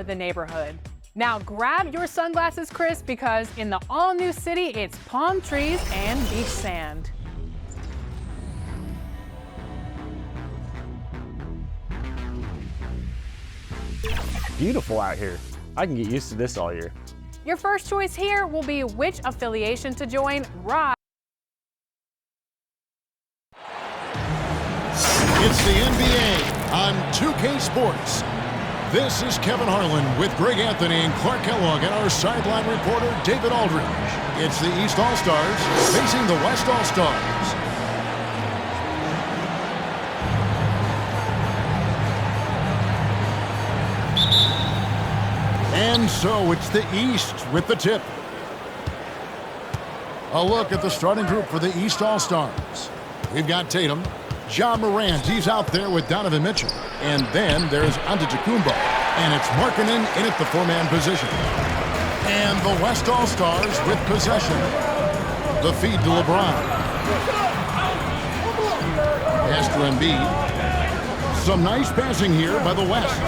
the neighborhood. Now grab your sunglasses, Chris, because in the all-new city, it's palm trees and beach sand. Beautiful out here. I can get used to this all year. Your first choice here will be which affiliation to join. It's the NBA on 2K Sports. This is Kevin Harlan with Greg Anthony and Clark Kellogg and our sideline reporter David Aldridge. It's the East All-Stars facing the West All-Stars. And so it's the East with the tip. A look at the starting group for the East All-Stars. We've got Tatum, Ja Morant, he's out there with Donovan Mitchell. And then there's Antetokounmpo. And it's Markkanen in at the four-man position. And the West All-Stars with possession. The feed to LeBron. Pass to Embiid. Some nice passing here by the West.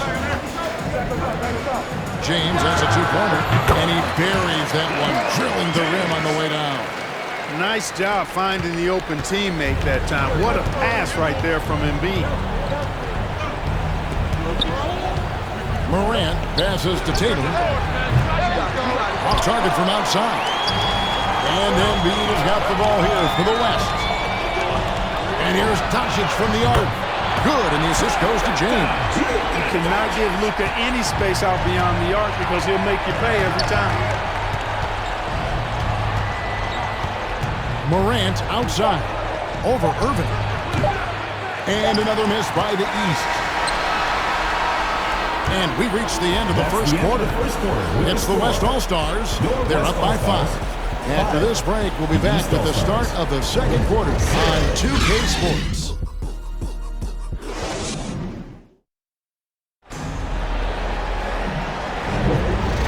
James has a two-pointer, and he buries that one, drilling the rim on the way down. Nice job finding the open teammate that time. What a pass right there from Embiid. Morant passes to Tatum. Off target from outside. And Embiid has got the ball here for the West. And here's Doncic from the arc. Good, and the assist goes to James. You cannot give Luka any space out beyond the arc because he'll make you pay every time. Morant outside. Over Irving. And another miss by the East. And we've reached the end of the first quarter. It's the West All-Stars. They're up by 5. After this break, we'll be back with the start of the second quarter on 2K Sports.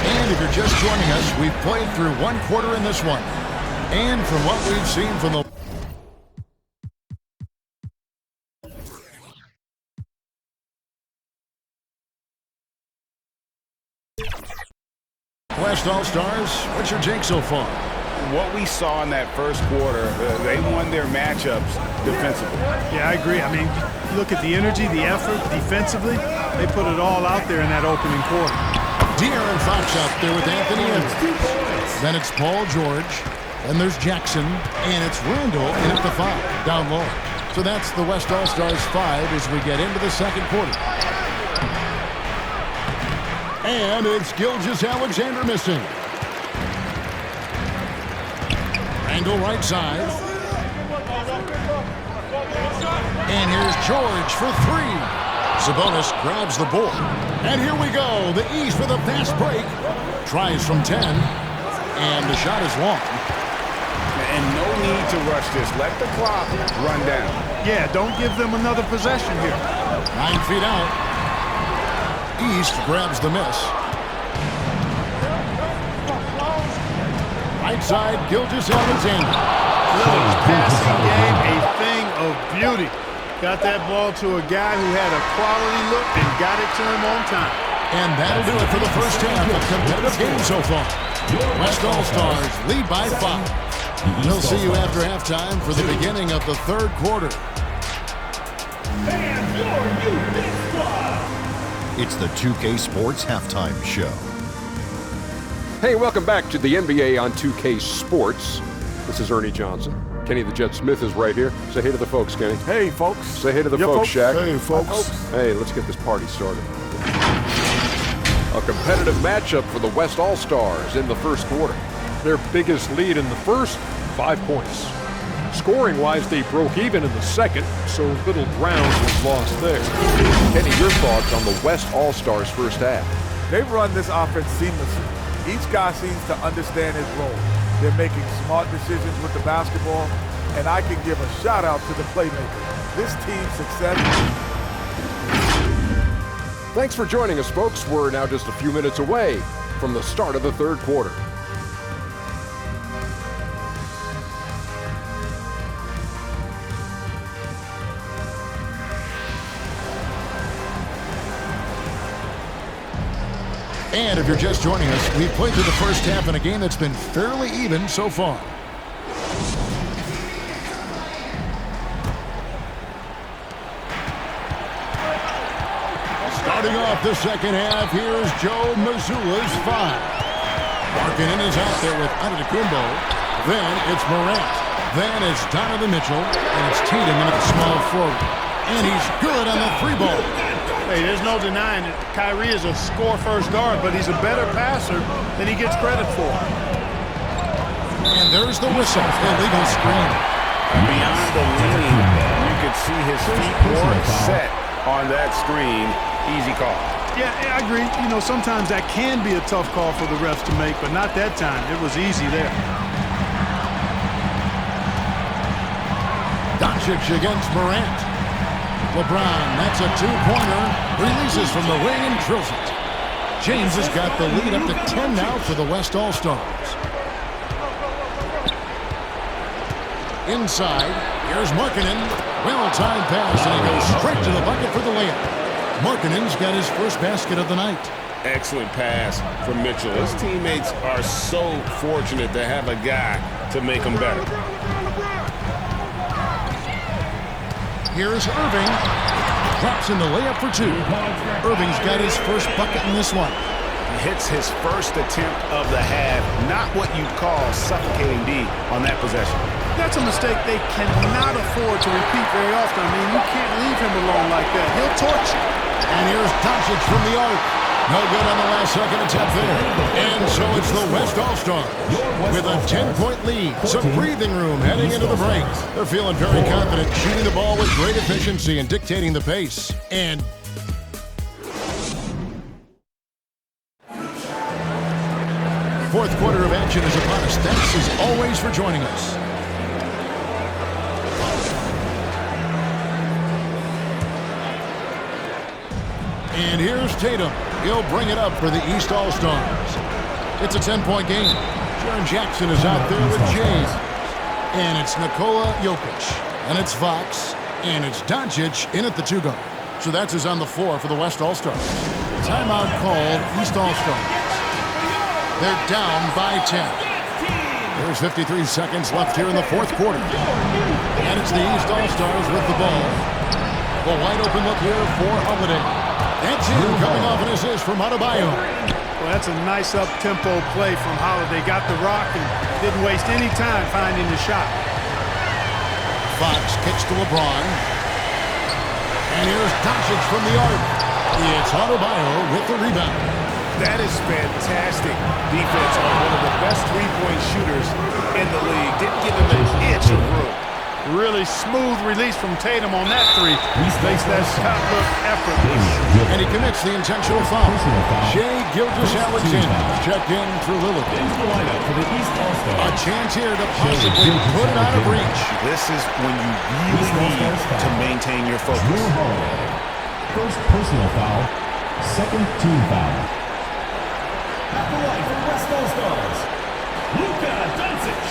And if you're just joining us, we've played through one quarter in this one. And from what we've seen from the West All-Stars, what's your take so far? What we saw in that first quarter, they won their matchups defensively. Yeah, I agree. I mean, you look at the energy, the effort, defensively, they put it all out there in that opening quarter. De'Aaron Fox out there with Anthony Edwards. Then it's Paul George. Then there's Jackson. And it's Randall in at the 5, down low. So that's the West All-Stars 5 as we get into the second quarter. And it's Gilgeous-Alexander missing. Randall right side. And here's George for 3. Sabonis grabs the board. And here we go. The East with a fast break. Tries from 10. And the shot is long. And no need to rush this. Let the clock run down. Yeah, don't give them another possession here. 9 feet out. East grabs the miss. Right side, Gilgeous-Alexander. Little passing game, a thing of beauty. Got that ball to a guy who had a quality look and got it to him on time. And that'll do it for the first half of competitive game so far. West All-Stars lead by 5. We'll see you after halftime for the beginning of the third quarter. It's the 2K Sports Halftime Show. Hey, welcome back to the NBA on 2K Sports. This is Ernie Johnson. Kenny the Jet Smith is right here. Say hey to the folks, Kenny. Hey, folks. Say hey to the folks, Shaq. Hey, folks. Hey, let's get this party started. A competitive matchup for the West All-Stars in the first quarter. Their biggest lead in the first, 5 points. Scoring-wise, they broke even in the second, so little ground was lost there. Kenny, your thoughts on the West All-Stars first half? They run this offense seamlessly. Each guy seems to understand his role. They're making smart decisions with the basketball, and I can give a shout-out to the playmakers. This team's success. Thanks for joining us, folks. We're now just a few minutes away from the start of the third quarter. And if you're just joining us, we've played through the first half in a game that's been fairly even so far. Starting off the second half, here's Joe Mazzulla's 5. Markkanen is out there with Antetokounmpo. Then it's Morant. Then it's Donovan Mitchell. And it's Tatum into the small forward. And he's good on the 3 ball. Hey, there's no denying it. Kyrie is a score-first guard, but he's a better passer than he gets credit for. And there's the whistle. Illegal screen. Beyond the leaning, you could see his feet weren't set on that screen. Easy call. Yeah, I agree. You know, sometimes that can be a tough call for the refs to make, but not that time. It was easy there. Doncic against Morant. LeBron, that's a 2-pointer. Releases from the wing and drills it. James has got the lead up to 10 now for the West All-Stars. Inside, here's Markkanen. Well-timed pass, and he goes straight to the bucket for the layup. Markkanen's got his first basket of the night. Excellent pass from Mitchell. His teammates are so fortunate to have a guy to make them better. Here's Irving. Drops in the layup for 2. Irving's got his first bucket in this one. Hits his first attempt of the half. Not what you'd call suffocating D on that possession. That's a mistake they cannot afford to repeat very often. I mean, you can't leave him alone like that. He'll torch you. And here's Doncic from the arc. No good on the last second attempt there. And so it's the West All-Stars with a 10-point lead. Some breathing room heading into the break. They're feeling very confident, shooting the ball with great efficiency and dictating the pace. And fourth quarter of action is upon us. Thanks as always for joining us. And here's Tatum. He'll bring it up for the East All-Stars. It's a 10-point game. Jaren Jackson is out there with James. And it's Nikola Jokic. And it's Fox. And it's Doncic in at the 2 guard. So that's his on the floor for the West All-Stars. Timeout called East All-Stars. They're down by 10. There's 53 seconds left here in the fourth quarter. And it's the East All-Stars with the ball. A wide open look here for Oled. That's him coming off an assist from Adebayo. Well, that's a nice up-tempo play from Holiday. Got the rock and didn't waste any time finding the shot. Fox kicks to LeBron. And here's Doncic from the arc. It's Adebayo with the rebound. That is fantastic defense on one of the best three-point shooters in the league. Didn't give him an inch of room. Really smooth release from Tatum on that 3. Makes that shot look effortless. And he commits the intentional foul. Shai Gilgeous-Alexander checked in for Lillard. A chance here to possibly put it out of reach. This is when you really need to maintain your focus. First personal foul, second team foul. At the line for West All-Stars, Luka Doncic.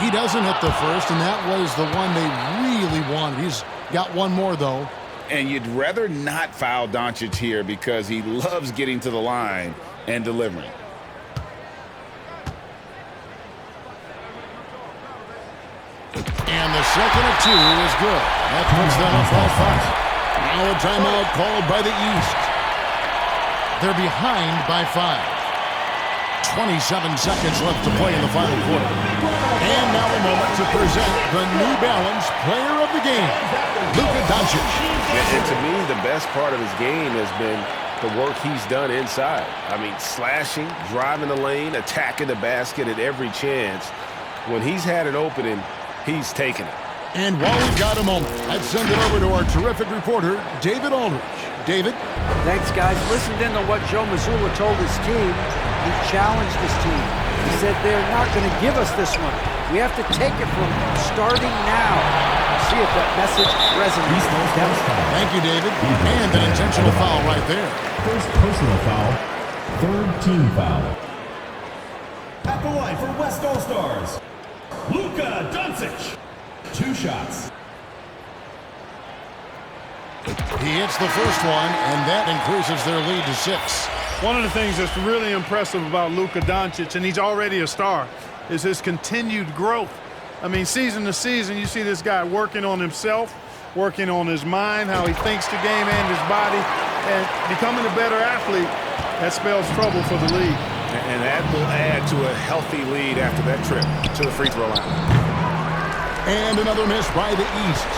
He doesn't hit the first, and that was the one they really wanted. He's got one more, though. And you'd rather not foul Doncic here because he loves getting to the line and delivering. And the second of 2 is good. That puts them up by 5. Now a timeout called by the East. They're behind by 5. 27 seconds left to play in the final quarter. And now a moment to present the New Balance Player of the Game, Luka Doncic. And to me, the best part of his game has been the work he's done inside. I mean, slashing, driving the lane, attacking the basket at every chance. When he's had an opening, he's taken it. And while we've got a moment, let's send it over to our terrific reporter, David Aldridge. David? Thanks, guys. Listened in to what Joe Mazzulla told his team. He challenged his team. He said they're not going to give us this one. We have to take it from starting now. See if that message resonates. Thank you, David. And an intentional foul right there. First personal foul, third team foul. At the line for West All-Stars, Luka Doncic. 2 shots. He hits the first one, and that increases their lead to 6. One of the things that's really impressive about Luka Doncic, and he's already a star, is his continued growth. I mean, season to season, you see this guy working on himself, working on his mind, how he thinks the game and his body, and becoming a better athlete. That spells trouble for the league. And that will add to a healthy lead after that trip to the free throw line. And another miss by the East.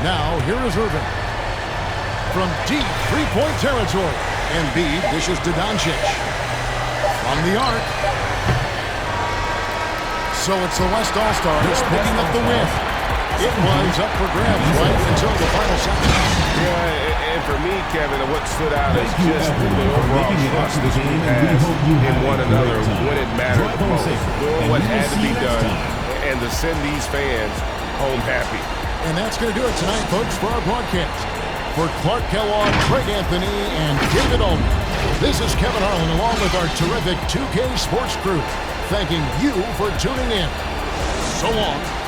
Now, here is Irvin. From deep three-point territory. Embiid dishes to Doncic. From the arc. So it's the West All-Stars picking up the win. It was up for grabs right until the final second. Yeah, and for me, Kevin, what stood out is just the overall trust this group has in one another when it mattered the most. Doing what had to be done and to send these fans home happy. And that's going to do it tonight, folks, for our broadcast. For Clark Kellogg, Craig Anthony, and David Ullman, this is Kevin Harlan along with our terrific 2K Sports crew, thanking you for tuning in. So long.